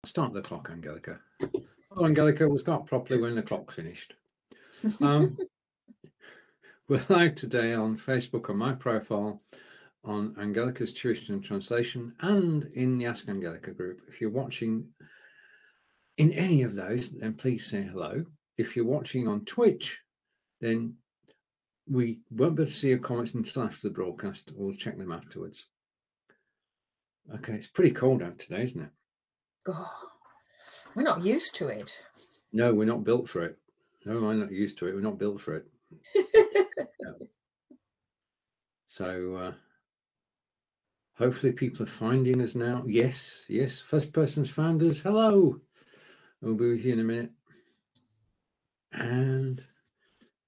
Start the clock, Angelika. Oh, Angelika, we'll start properly when the clock's finished. We're live today on Facebook on my profile, on Angelika's Tuition Translation, and in the Ask Angelika group. If you're watching in any of those, then please say hello. If you're watching on Twitch, then we won't be able to see your comments until after the broadcast. We'll check them afterwards. Okay, it's pretty cold out today, isn't it? Oh, we're not used to it. No, we're not built for it. No, I'm not used to it. We're not built for it. No. So hopefully people are finding us now. Yes, first person's found us. Hello. We'll be with you in a minute. And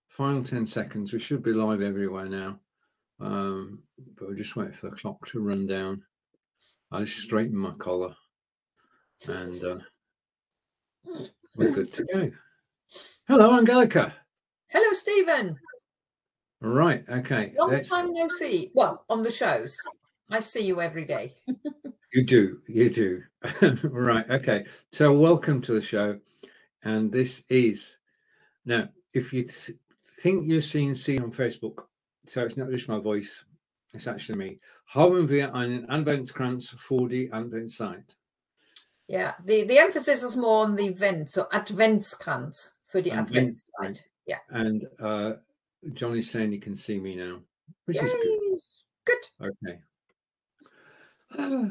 final 10 seconds. We should be live everywhere now. But we'll just wait for the clock to run down. I'll just straighten my collar. And we're good to go. Hello, Angelika. Hello, Stephen. Right, okay. Long time no see. Well, on the shows. I see you every day. You do. Right, okay. So welcome to the show. And this is, now, if you think you're seeing on Facebook, so it's not just my voice, it's actually me. Haben wir einen Adventskranz für die Adventszeit. Yeah, the emphasis is more on the event, so Adventskranz for the Adventszeit. Yeah. And Johnny's saying he can see me now, which Yay. Is good. Good. Okay.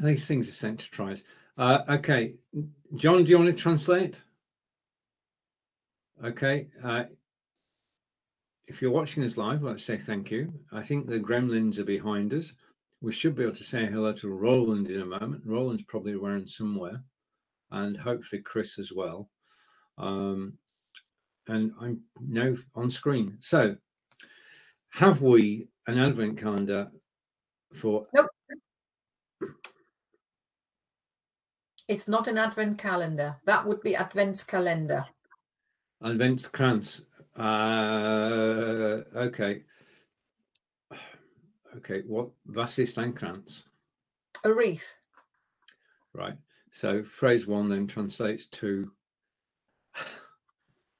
These things are sent to tries. Okay, John, do you want to translate? Okay. If you're watching us live, let's say thank you. I think the gremlins are behind us. We should be able to say hello to Roland in a moment. Roland's probably around somewhere. And hopefully Chris as well. And I'm now on screen. So, have we an advent calendar for? Nope. It's not an advent calendar. That would be Adventskalender. Adventskranz. Okay. Okay. Was ist ein Kranz? A wreath. Right. So phrase 1 then translates to,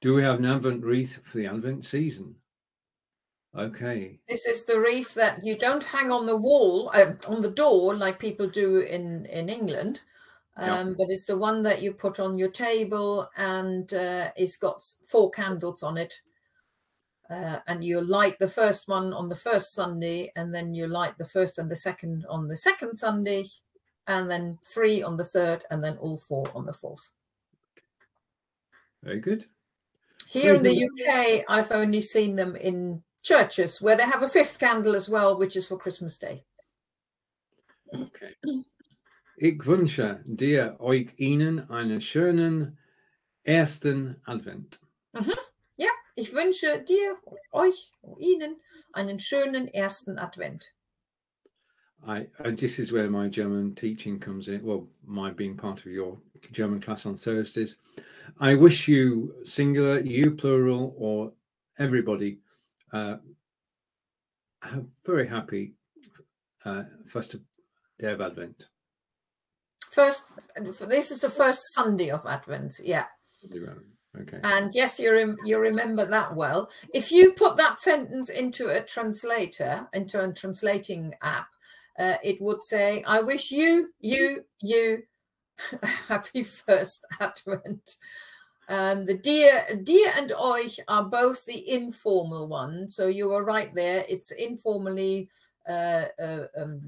do we have an Advent wreath for the Advent season? Okay. This is the wreath that you don't hang on the wall, on the door, like people do in England. But it's the one that you put on your table, and it's got 4 candles on it. And you light the first one on the first Sunday, and then you light the first and the second on the second Sunday, and then 3 on the third, and then all 4 on the fourth. Very good. Here in the UK, I've only seen them in churches where they have a 5th candle as well, which is for Christmas Day. Okay. Ich wünsche dir, euch, Ihnen, einen schönen ersten Advent. Ja, ich wünsche dir, euch, Ihnen einen schönen ersten Advent. This is where my German teaching comes in. Well, my being part of your German class on Thursdays. I wish you, singular, you plural, or everybody, a very happy first day of Advent. This is the first Sunday of Advent. Yeah. Okay. And yes, you remember that well. If you put that sentence into a translator, into a translating app, it would say, I wish you happy first Advent. The dir and euch are both the informal one. So you are right there. It's informally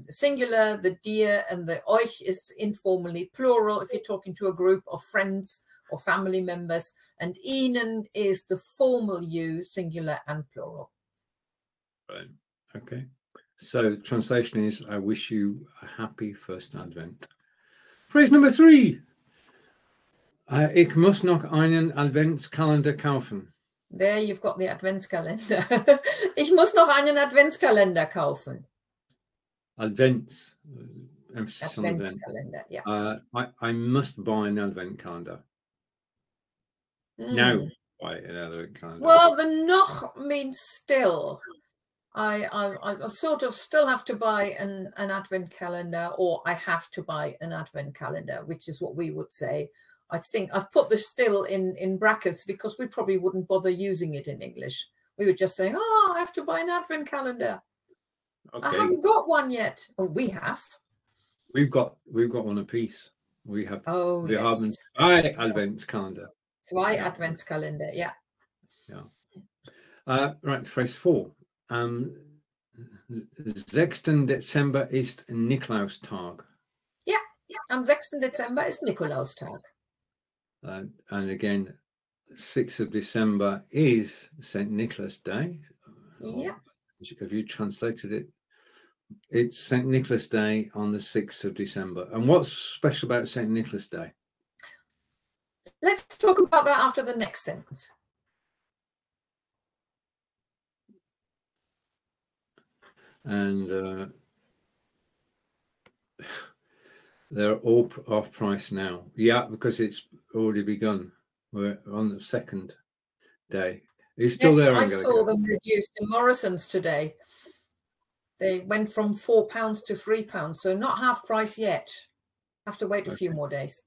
singular. The dir and the euch is informally plural if you're talking to a group of friends or family members. And Ihnen is the formal you, singular and plural. Right. Okay. So translation is, I wish you a happy first Advent. Phrase number 3. Ich muss noch einen Adventskalender kaufen. There you've got the Adventskalender. Ich muss noch einen Adventskalender kaufen. Emphasis on Advent. Adventskalender, yeah. I must buy an Advent calendar. Now buy an Advent calendar. Well, the noch means still. I sort of still have to buy an advent calendar, or I have to buy an advent calendar, which is what we would say. I think I've put this still in brackets because we probably wouldn't bother using it in English. We were just saying, oh, I have to buy an advent calendar. Okay. I haven't got one yet. Oh, we have. We've got one apiece. We have the Haben, einen, Adventskalender. Zwei Adventskalender, yeah. Yeah. Right, phrase 4. 6. Dezember ist Nikolaustag. Ja, am 6. Dezember ist Nikolaustag. And again, 6th of December is St. Nicholas Day. Yeah. Have you translated it? It's St. Nicholas Day on the 6th of December. And what's special about St. Nicholas Day? Let's talk about that after the next sentence. And they're all off price now. Yeah, because it's already begun. We're on the 2nd day. Are you still there, Angelika? I saw them reduced in Morrison's today. They went from £4 to £3, so not half price yet. Have to wait a few more days.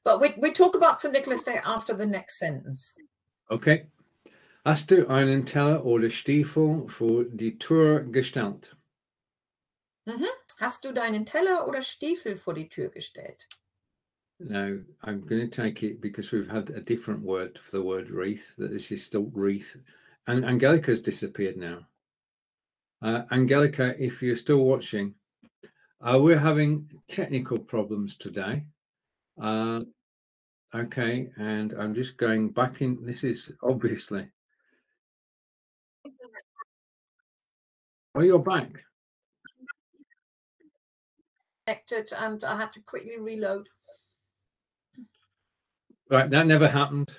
But we talk about St. Nicholas Day after the next sentence. Okay. Hast du einen Teller oder Stiefel vor die Tür gestellt? Hast du deinen Teller oder Stiefel vor die Tür gestellt? Now, I'm going to take it because we've had a different word for the word wreath, that this is still wreath. And Angelika's disappeared now. Angelika, if you're still watching, we're having technical problems today. Okay, and I'm just going back in. This is obviously. Oh, you're back. Connected, and I had to quickly reload. Right, that never happened.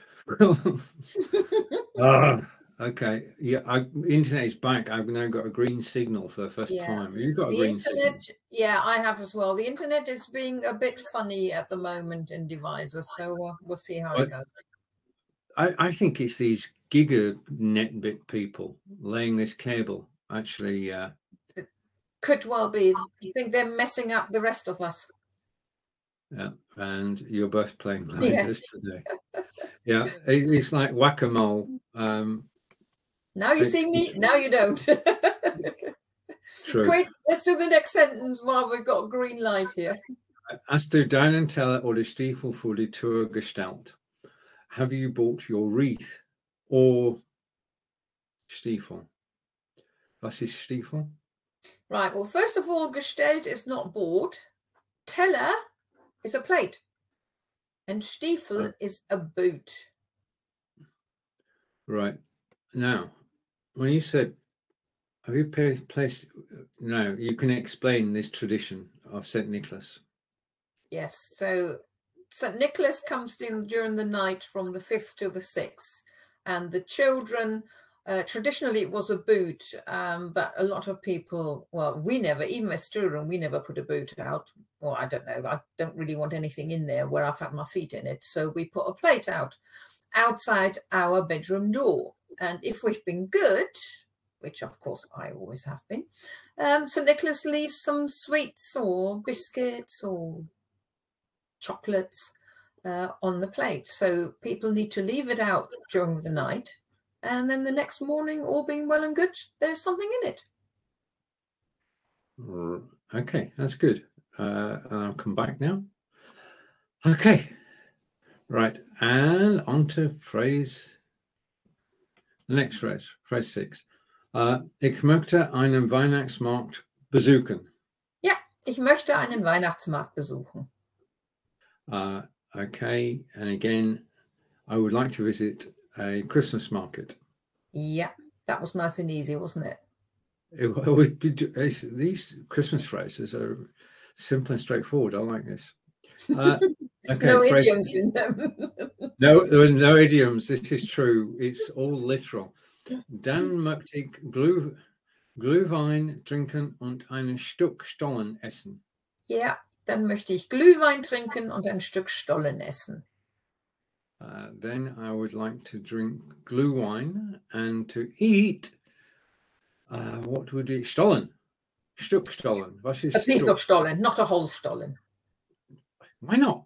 Okay, yeah, internet is back. I've now got a green signal for the first time. You've got a green signal. Yeah, I have as well. The internet is being a bit funny at the moment in devices, so we'll see how it goes. I think it's these giga-netbit people laying this cable. Actually, it could well be. I think they're messing up the rest of us. Yeah, and you're both playing like this today. Yeah, it's like whack-a-mole. Now you see me, now you don't. True. Quick, let's do the next sentence while we've got a green light here. Hast du deinen Teller oder Stiefel vor die Tür gestellt? Have you bought your wreath or Stiefel? Was ist Stiefel? Right, well, first of all, gestellt is not bought. Teller is a plate. And Stiefel is a boot. Right. Now, when you said, have you placed, now you can explain this tradition of St. Nicholas. Yes, so St. Nicholas comes in during the night from the 5th to the 6th. And the children, traditionally it was a boot, but a lot of people, well, we never, even as children, we never put a boot out. Well, I don't know, I don't really want anything in there where I've had my feet in it. So we put a plate out outside our bedroom door. And if we've been good, which of course I always have been, St. Nicholas leaves some sweets or biscuits or chocolates on the plate. So people need to leave it out during the night. And then the next morning, all being well and good, there's something in it. Okay, that's good. I'll come back now. Okay, right, and on to the next phrase, phrase 6. Ich möchte einen Weihnachtsmarkt besuchen. Ja, ich möchte einen Weihnachtsmarkt besuchen. Okay, and again, I would like to visit a Christmas market. Yeah, that was nice and easy, wasn't it? These Christmas phrases are simple and straightforward. I like this. There's no idioms in them. No, there are no idioms. This is true. It's all literal. Dann möchte ich Glühwein trinken und ein Stück Stollen essen. Ja, dann möchte ich Glühwein trinken und ein Stück Stollen essen. Then I would like to drink Glühwein and to eat What would it? Stollen. Stück Stollen. A piece of Stollen, not a whole Stollen. Why not?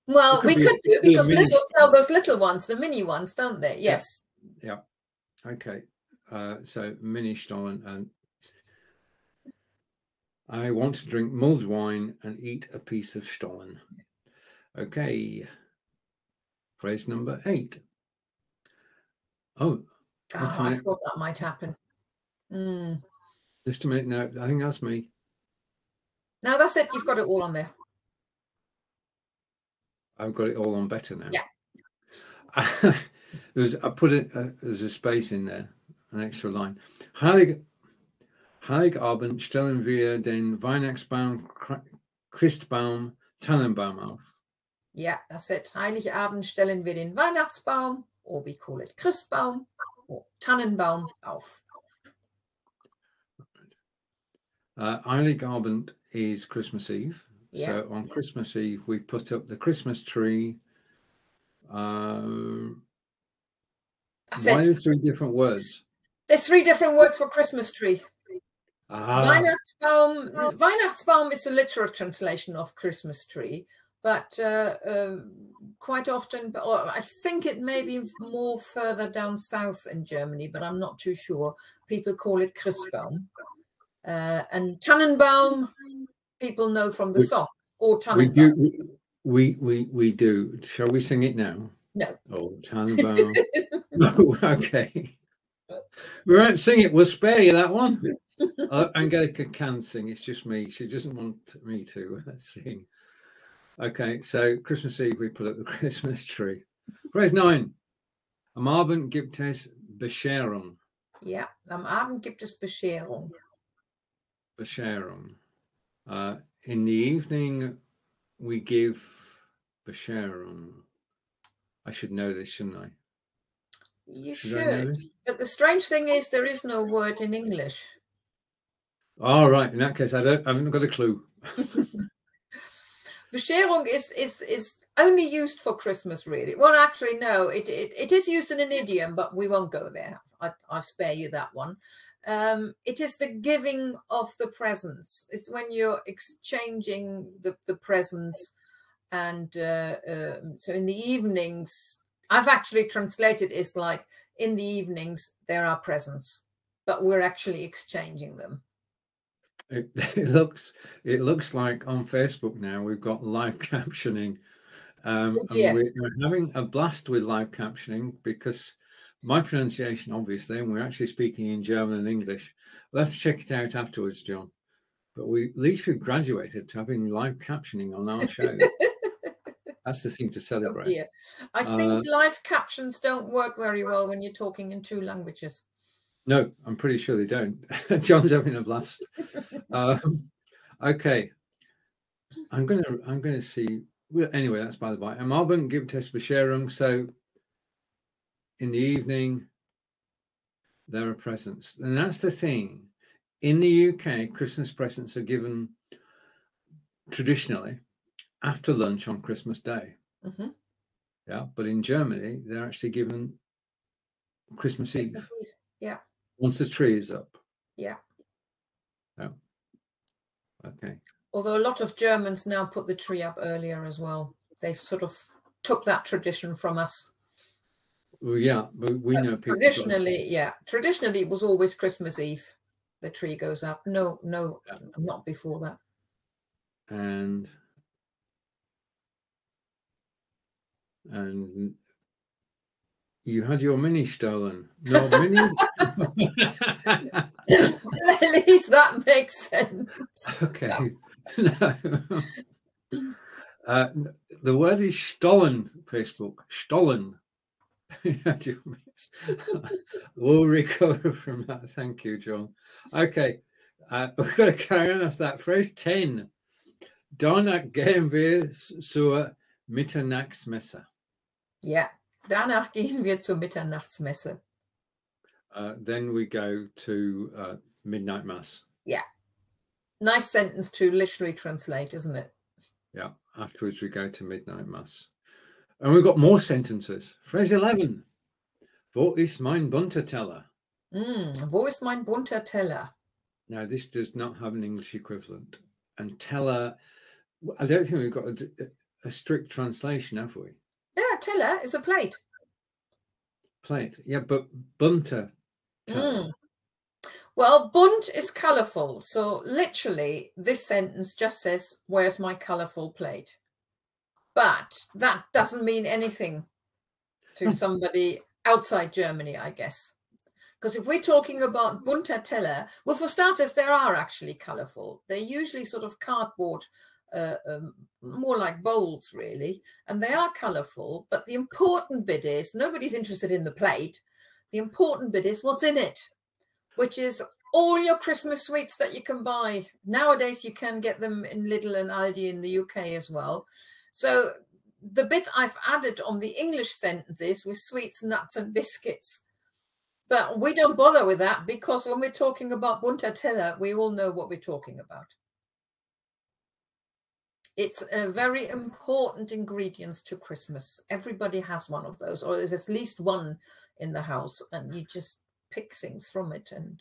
Well, we could do, because little sell those little ones, the mini ones, don't they? Yes. Yeah. Okay. So mini Stollen, and I want to drink mulled wine and eat a piece of Stollen. Okay. Phrase number 8. Oh, I thought that might happen. Just a minute. No, I think that's me. No, that's it. You've got it all on there. I've got it all on better now. Yeah. I put it. There's a space in there, an extra line. Heiligabend stellen wir den Weihnachtsbaum, Christbaum, Tannenbaum auf. Yeah, that's it. Heiligabend stellen wir den Weihnachtsbaum, or we call it Christbaum, or Tannenbaum auf. Heiligabend is Christmas Eve. Yeah. So on Christmas Eve, we put up the Christmas tree. Why are there 3 different words? There's 3 different words for Christmas tree. Weihnachtsbaum. Weihnachtsbaum is a literal translation of Christmas tree, but quite often, I think it may be more further down south in Germany, but I'm not too sure. People call it Christbaum. And Tannenbaum, people know from the song, or Tannenbaum. We do. Shall we sing it now? No. Oh, Tannenbaum. No, okay. We won't sing it. We'll spare you that one. Angelika can sing. It's just me. She doesn't want me to sing. Okay, so Christmas Eve, we put up the Christmas tree. Phrase 9. Am Abend gibt es Bescherung. Yeah, am Abend gibt es Bescherung. Bescherung. In the evening, we give Bescherung. I should know this, shouldn't I? You should. But the strange thing is, there is no word in English. All right. In that case, I haven't got a clue. Bescherung is only used for Christmas, really. Well, actually, no. It is used in an idiom, but we won't go there. I'll spare you that one. It is the giving of the presents. It's when you're exchanging the presents, and so in the evenings, I've actually translated it's like in the evenings there are presents, but we're actually exchanging them. It looks like on Facebook now we've got live captioning, and we're having a blast with live captioning because my pronunciation, obviously, and we're actually speaking in German and English. We'll have to check it out afterwards, John. But at least we've graduated to having live captioning on our show. That's the thing to celebrate. Oh dear. I think live captions don't work very well when you're talking in 2 languages. No, I'm pretty sure they don't. John's having a blast. Okay, I'm gonna see. Well, anyway, that's by the by. Am Abend gibt es Bescherung. So in the evening, there are presents, and that's the thing. In the UK, Christmas presents are given traditionally after lunch on Christmas Day. Mm-hmm. Yeah, but in Germany, they're actually given Christmas Eve. Yeah. Once the tree is up. Yeah. Yeah. Okay. Although a lot of Germans now put the tree up earlier as well. They've sort of took that tradition from us. Well, yeah, but we know people. Traditionally, traditionally it was always Christmas Eve. The tree goes up. No, yeah. Not before that. And you had your mini stolen. No, mini. At least that makes sense. Okay. No. The word is stollen, Facebook. Stollen. We'll recover from that. Thank you, John. Okay. We've got to carry on off that. Phrase 10. Danach gehen wir zur Mitternachtsmesse. Yeah. Danach gehen wir zur Mitternachtsmesse. Then we go to midnight mass. Yeah. Nice sentence to literally translate, isn't it? Yeah. Afterwards we go to midnight mass. And we've got more sentences. Phrase 11. Wo ist mein bunter Teller? Wo ist mein bunter Teller? Now, this does not have an English equivalent. And teller, I don't think we've got a strict translation, have we? Yeah, teller is a plate. Plate. Yeah, but bunter teller. Well, bunt is colourful. So literally, this sentence just says, where's my colourful plate? But that doesn't mean anything to somebody outside Germany, I guess. Because if we're talking about bunter Teller, well, for starters, there are actually colourful. They're usually sort of cardboard, more like bowls, really. And they are colourful. But the important bit is, nobody's interested in the plate. The important bit is what's in it, which is all your Christmas sweets that you can buy. Nowadays, you can get them in Lidl and Aldi in the UK as well. So the bit I've added on the English sentences with sweets, nuts and biscuits. But we don't bother with that because when we're talking about bunter Teller, we all know what we're talking about. It's a very important ingredient to Christmas. Everybody has one of those, or there's at least one in the house, and you just pick things from it and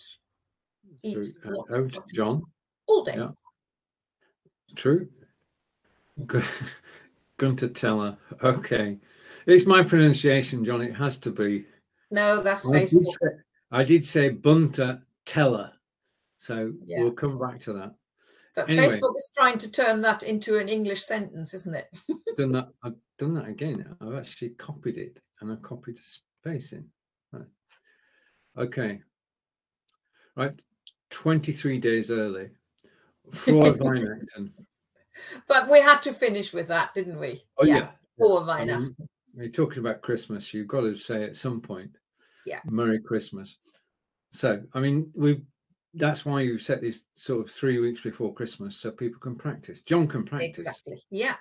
eat lots of John. All day. Yeah. True. Gunter Teller. Okay. It's my pronunciation, John. It has to be. No, that's Facebook. I did say bunter Teller. So yeah, we'll come back to that. But anyway, Facebook is trying to turn that into an English sentence, isn't it? I've done that again. I've actually copied it and I've copied a space in. Right. Okay. Right. 23 days early. Frohe Weihnachten. But we had to finish with that, didn't we? Oh, yeah. Frohe Weihnachten. When you're talking about Christmas, you've got to say at some point, yeah, Merry Christmas. So, I mean, that's why you set this sort of 3 weeks before Christmas so people can practice. John can practice. Exactly. Yeah.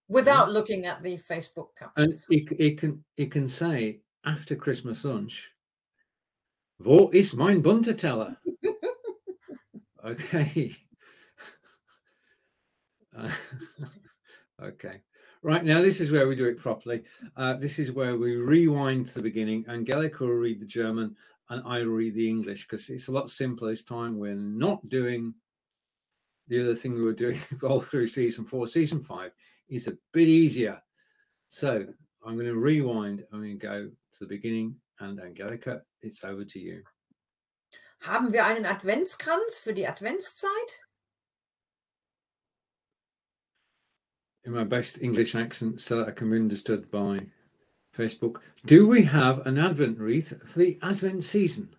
Without looking at the Facebook captions. And it can say after Christmas lunch, wo ist mein bunter Teller? Okay. Okay. Right, now this is where we do it properly. This is where we rewind to the beginning. Angelika will read the German and I will read the English because it's a lot simpler this time. We're not doing the other thing we were doing all through season 4. Season 5 is a bit easier. So I'm going to rewind. I'm going to go to the beginning, and Angelika, it's over to you. Haben wir einen Adventskranz für die Adventszeit? In my best English accent so that I can be understood by Facebook. Do we have an Advent wreath for the Advent season?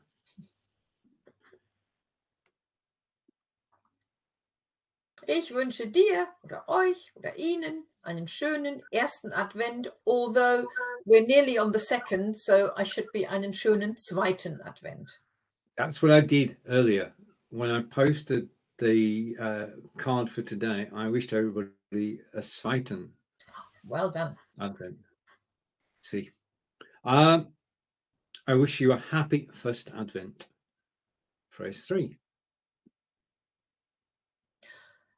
Ich wünsche dir oder euch oder Ihnen einen schönen ersten Advent, although we're nearly on the second, so I should be einen schönen zweiten Advent. That's what I did earlier. When I posted the card for today, I wished everybody a zweiten. Well done. Advent. See. I wish you a happy first Advent. Phrase 3.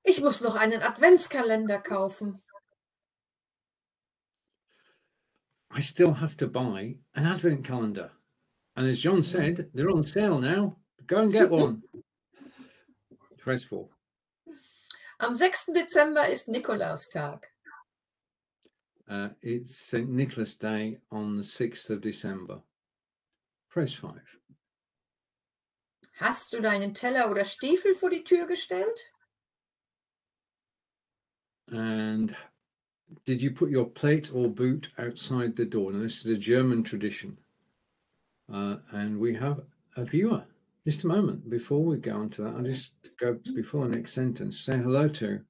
Ich muss noch einen Adventskalender kaufen. I still have to buy an Advent calendar. And as John said, they're on sale now. Go and get one. Phrase 4. Am 6. Dezember ist Nikolaustag. It's St. Nicholas Day on the 6th of December. Phrase 5. Hast du deinen Teller oder Stiefel vor die Tür gestellt? And did you put your plate or boot outside the door? Now, this is a German tradition. And we have a viewer. Just a moment before we go on to that. I'll just go before the next sentence. Say hello to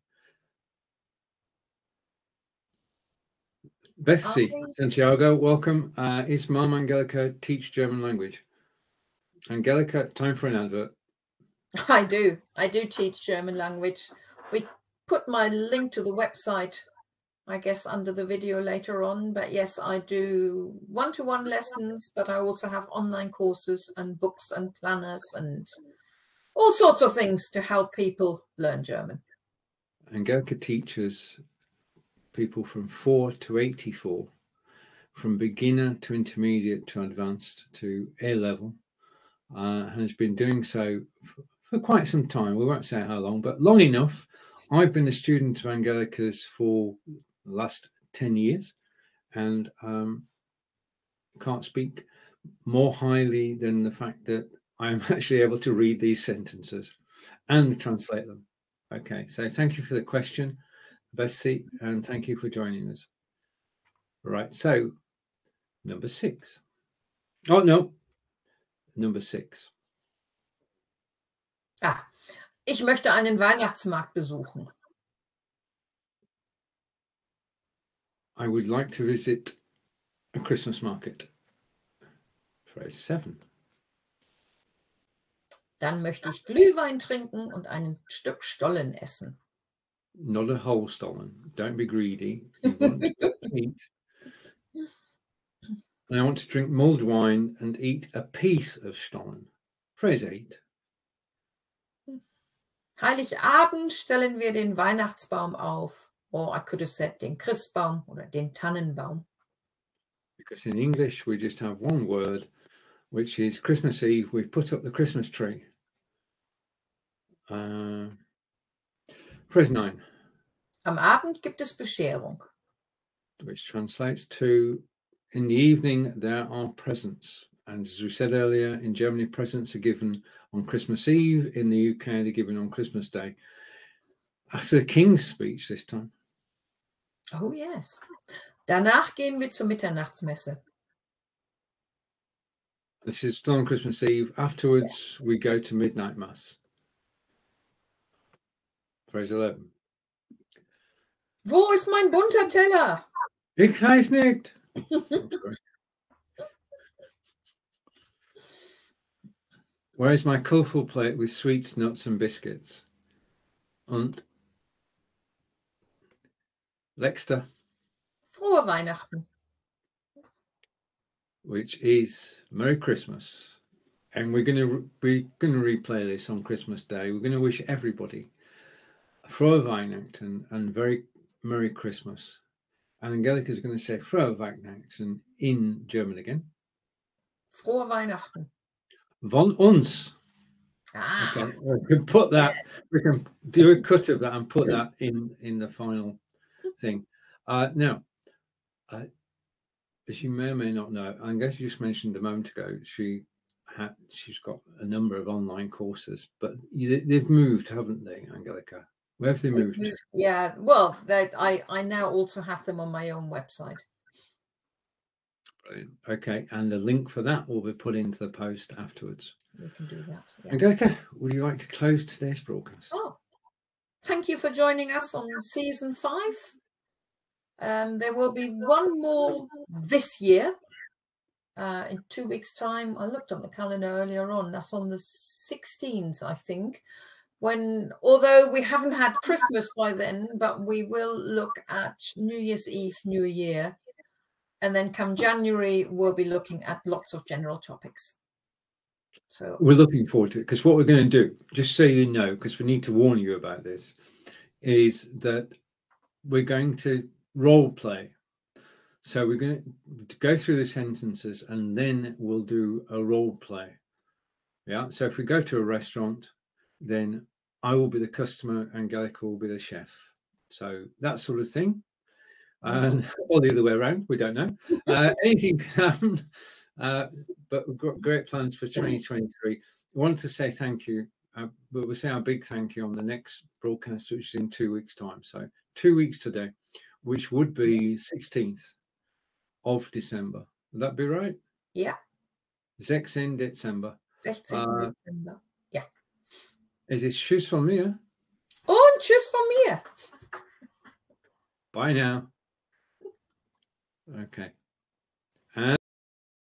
Betsy Santiago. Welcome. Is Mom Angelika teach German language? Angelika, time for an advert. I do teach German language. We put my link to the website, I guess, under the video later on. But yes, I do one-to-one lessons, but I also have online courses and books and planners and all sorts of things to help people learn German. Angelika teaches people from 4 to 84, from beginner to intermediate to advanced to A level, has been doing so for quite some time. We won't say how long, but long enough. I've been a student of Angelika's for the last 10 years, and can't speak more highly than the fact that I'm actually able to read these sentences and translate them. Okay, so thank you for the question, Bessie, and thank you for joining us. Right, so number 6. Oh, no, number 6. Ich möchte einen Weihnachtsmarkt besuchen. I would like to visit a Christmas market. Phrase 7. Dann möchte ich Glühwein trinken und ein Stück Stollen essen. Not a whole stollen. Don't be greedy. You want to eat. And I want to drink mulled wine and eat a piece of stollen. Phrase 8. Heiligabend stellen wir den Weihnachtsbaum auf. Or I could have said den Christbaum oder den Tannenbaum. Because in English we just have one word, which is Christmas Eve. We put up the Christmas tree. Phrase 9. Am Abend gibt es Bescherung. Which translates to, in the evening there are presents. And as we said earlier, in Germany presents are given on Christmas Eve. In the UK they're given on Christmas Day. After the King's speech this time. Oh yes. Danach gehen wir zur Mitternachtsmesse. This is still on Christmas Eve. Afterwards we go to midnight mass. Phrase 11. Wo ist mein bunter Teller? Ich weiß nicht. I'm sorry. Where is my colourful plate with sweets, nuts and biscuits? Und letzter. Frohe Weihnachten. Which is Merry Christmas. And we're going to replay this on Christmas Day. We're going to wish everybody a Frohe Weihnachten and very Merry Christmas. And Angelika is going to say Frohe Weihnachten in German again. Frohe Weihnachten. Von uns. Okay, we can put that. Yes. We can do a cut of that and put that in the final thing. Now, as you may or may not know, I guess you just mentioned a moment ago, she's got a number of online courses, but they've moved, haven't they, Angelika? Where have they moved? Yeah, well, I now also have them on my own website. Brilliant. Okay, and the link for that will be put into the post afterwards. We can do that. Yeah. Angelika, would you like to close today's broadcast? Oh, thank you for joining us on season 5. There will be one more this year in 2 weeks' time. I looked on the calendar earlier on. That's on the 16th, I think. Although we haven't had Christmas by then, but we will look at New Year's Eve, New Year. And then come January, we'll be looking at lots of general topics. So we're looking forward to it, because what we're going to do, just so you know, because we need to warn you about this, is that we're going to role play. So we're going to go through the sentences and then we'll do a role play. Yeah. So if we go to a restaurant, then I will be the customer, Angelika will be the chef. So that sort of thing. Or the other way around, we don't know. Anything can happen, but we've got great plans for 2023. We want to say thank you, but we'll say our big thank you on the next broadcast, which is in 2 weeks' time. So 2 weeks today, which would be 16th of December. Would that be right? Yeah. 16. Dezember. 16. Dezember. Yeah. Es ist Tschüss von mir. Und Tschüss von mir. Bye now. Okay.